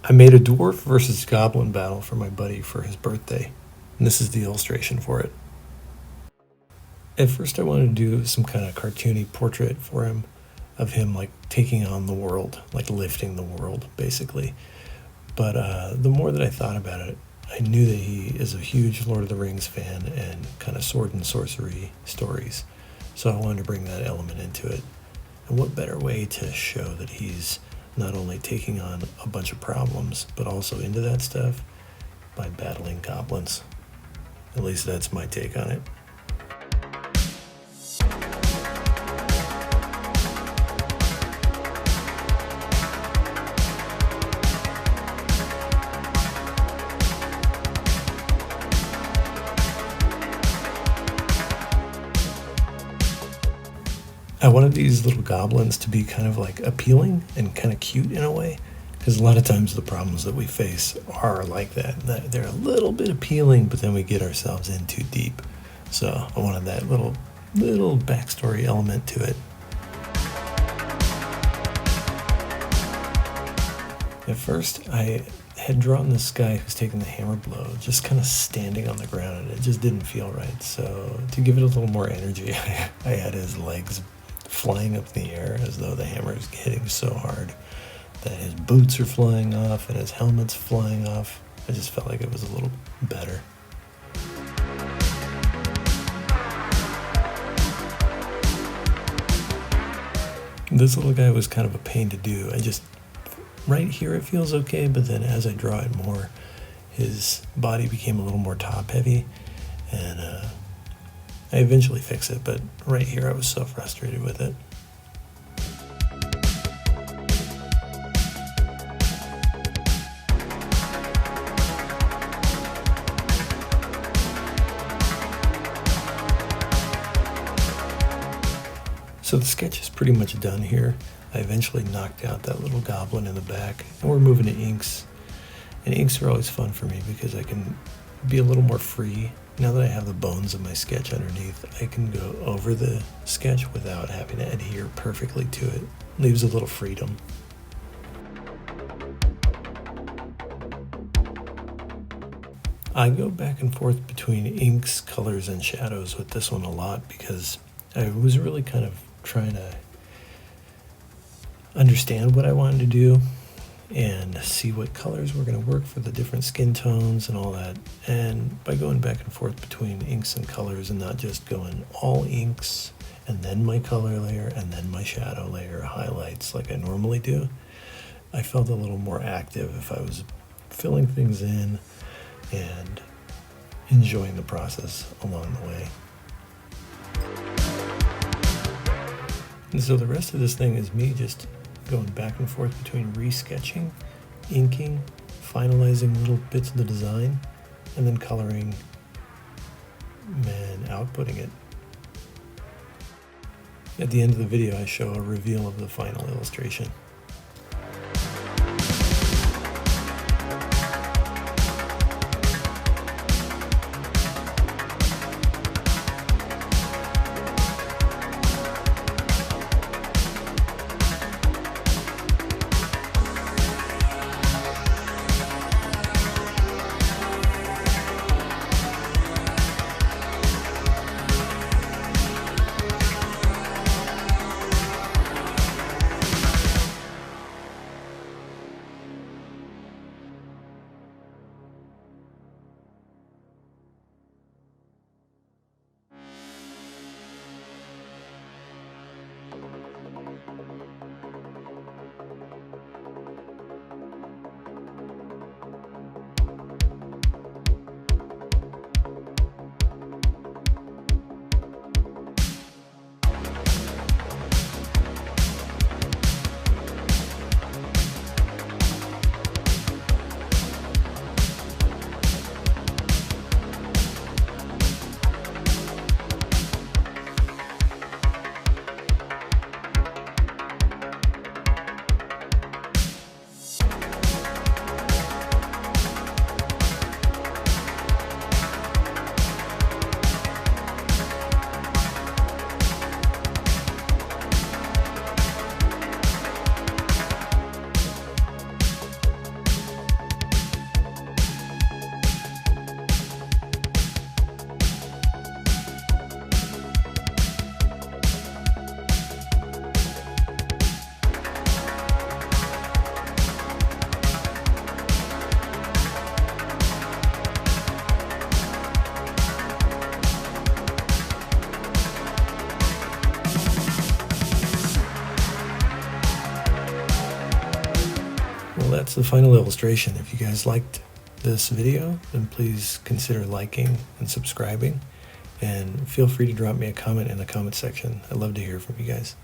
I made a dwarf versus goblin battle for my buddy for his birthday, and this is the illustration for it. At first I wanted to do some kind of cartoony portrait for him, of him like taking on the world, like lifting the world, basically. But the more that I thought about it, I knew that he is a huge Lord of the Rings fan and kind of sword and sorcery stories. So I wanted to bring that element into it. And what better way to show that he's not only taking on a bunch of problems, but also into that stuff by battling goblins. At least that's my take on it. I wanted these little goblins to be kind of like appealing and kind of cute in a way, because a lot of times the problems that we face are like that. They're a little bit appealing, but then we get ourselves in too deep. So I wanted that little backstory element to it. At first, I had drawn this guy who's taking the hammer blow, just kind of standing on the ground, and it just didn't feel right. So to give it a little more energy, I had his legs flying up in the air as though the hammer is hitting so hard that his boots are flying off and his helmet's flying off. I just felt like it was a little better. This little guy was kind of a pain to do. Right here it feels okay, but then as I draw it more, his body became a little more top heavy, and I eventually fixed it, but right here I was so frustrated with it. So the sketch is pretty much done here. I eventually knocked out that little goblin in the back, and we're moving to inks. And inks are always fun for me because I can be a little more free. Now that I have the bones of my sketch underneath, I can go over the sketch without having to adhere perfectly to it. Leaves a little freedom. I go back and forth between inks, colors, and shadows with this one a lot because I was really kind of trying to understand what I wanted to do and see what colors were going to work for the different skin tones and all that. And by going back and forth between inks and colors and not just going all inks and then my color layer and then my shadow layer highlights like I normally do, I felt a little more active if I was filling things in and enjoying the process along the way. And so the rest of this thing is me just going back and forth between resketching, inking, finalizing little bits of the design, and then coloring and outputting it. At the end of the video, I show a reveal of the final illustration. that's the final illustration. If you guys liked this video, then please consider liking and subscribing, and feel free to drop me a comment in the comment section. I'd love to hear from you guys.